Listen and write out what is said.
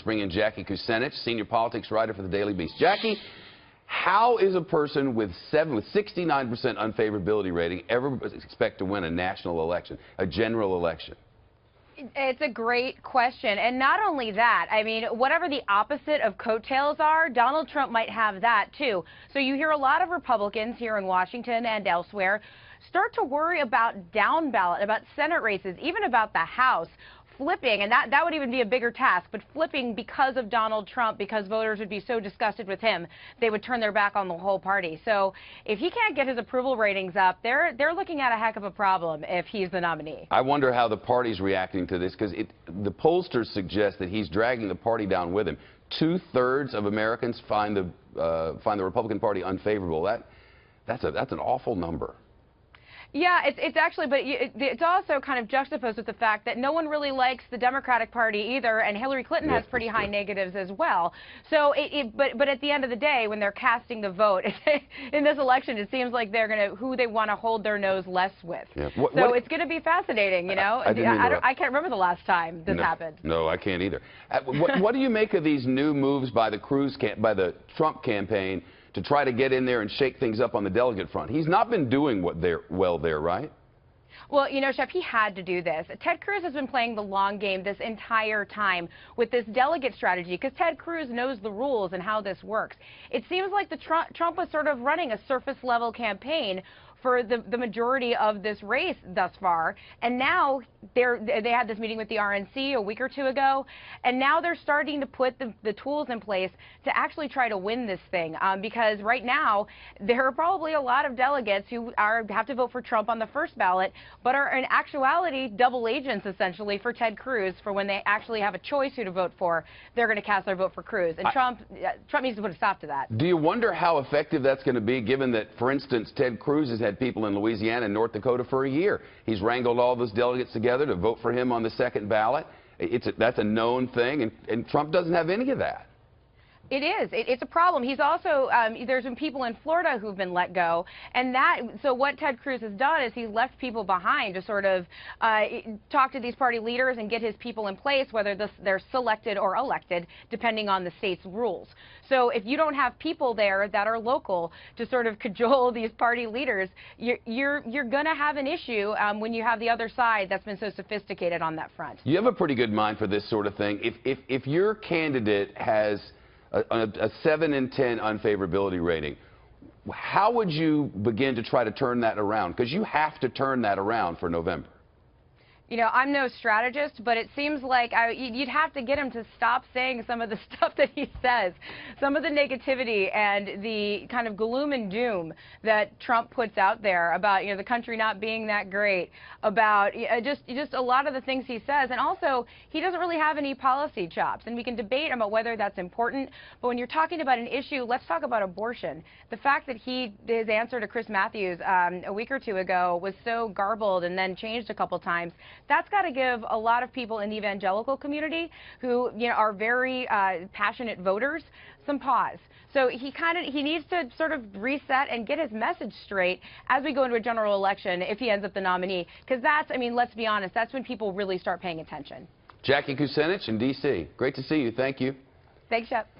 bring in Jackie Kucinich, senior politics writer for the Daily Beast. Jackie, how is a person with 69% unfavorability rating ever expect to win a national election, a general election? It's a great question. And not only that, I mean, whatever the opposite of coattails are, Donald Trump might have that too. So you hear a lot of Republicans here in Washington and elsewhere start to worry about down ballot, about Senate races, even about the House. Flipping, and that would even be a bigger task, but flipping because of Donald Trump, because voters would be so disgusted with him, they would turn their back on the whole party. So if he can't get his approval ratings up, they're looking at a heck of a problem if he's the nominee. I wonder how the party's reacting to this, because the pollsters suggest that he's dragging the party down with him. 2/3 of Americans find the Republican Party unfavorable. That's an awful number. Yeah, it's actually, but it's also kind of juxtaposed with the fact that no one really likes the Democratic Party either, and Hillary Clinton has pretty high negatives as well. So, but at the end of the day, when they're casting the vote in this election, it seems like they're going to who they want to hold their nose less with. Yeah. It's going to be fasciinating, you know. I can't remember the last time this happened. No, I can't either. What do you make of these new moves by the Trump campaign to try to get in there and shake things up on the delegate front? He's not been doing well there, right? Well, you know, Shep, he had to do this. Ted Cruz has been playing the long game this entire time with this delegate strategy because Ted Cruz knows the rules and how this works. It seems like Trump was sort of running a surface-level campaign for the majority of this race thus far, and now they had this meeting with the RNC a week or two ago, and now they're starting to put the tools in place to actually try to win this thing, because right now there are probably a lot of delegates who have to vote for Trump on the first ballot, but are in actuality double agents essentially for Ted Cruz. For when they actually have a choice who to vote for, they're going to cast their vote for Cruz, and Trump needs to put a stop to that. Do you wonder how effective that's going to be, given that, for instance, Ted Cruz has had people in Louisiana and North Dakota for a year? He's wrangled all those delegates together to vote for him on the second ballot. That's a known thing, and Trump doesn't have any of that. It is. It's a problem. He's also, there's been people in Florida who've been let go. And so what Ted Cruz has done is he's left people behind to sort of talk to these party leaders and get his people in place, whether they're selected or elected, depending on the state's rules. So if you don't have people there that are local to sort of cajole these party leaders, you're going to have an issue when you have the other side that's been so sophisticated on that front. You have a pretty good mind for this sort of thing. If your candidate has a 7 in 10 unfavorability rating, how would you begin to try to turn that around? Because you have to turn that around for November. You know, I'm no strategist, but it seems like you'd have to get him to stop saying some of the stuff that he says, some of the negativity and the kind of gloom and doom that Trump puts out there about, you know, the country not being that great, about just a lot of the things he says. And also, he doesn't really have any policy chops, and we can debate about whether that's important. But when you're talking about an issue, let's talk about abortion. The fact that his answer to Chris Matthews a week or two ago was so garbled and then changed a couple times, that's got to give a lot of people in the evangelical community who, you know, are very passionate voters some pause. So he needs to sort of reset and get his message straight as we go into a general election if he ends up the nominee, because that's, I mean, let's be honest, that's when people really start paying attention. Jackie Kucinich in D.C. Great to see you. Thank you. Thanks, Shep.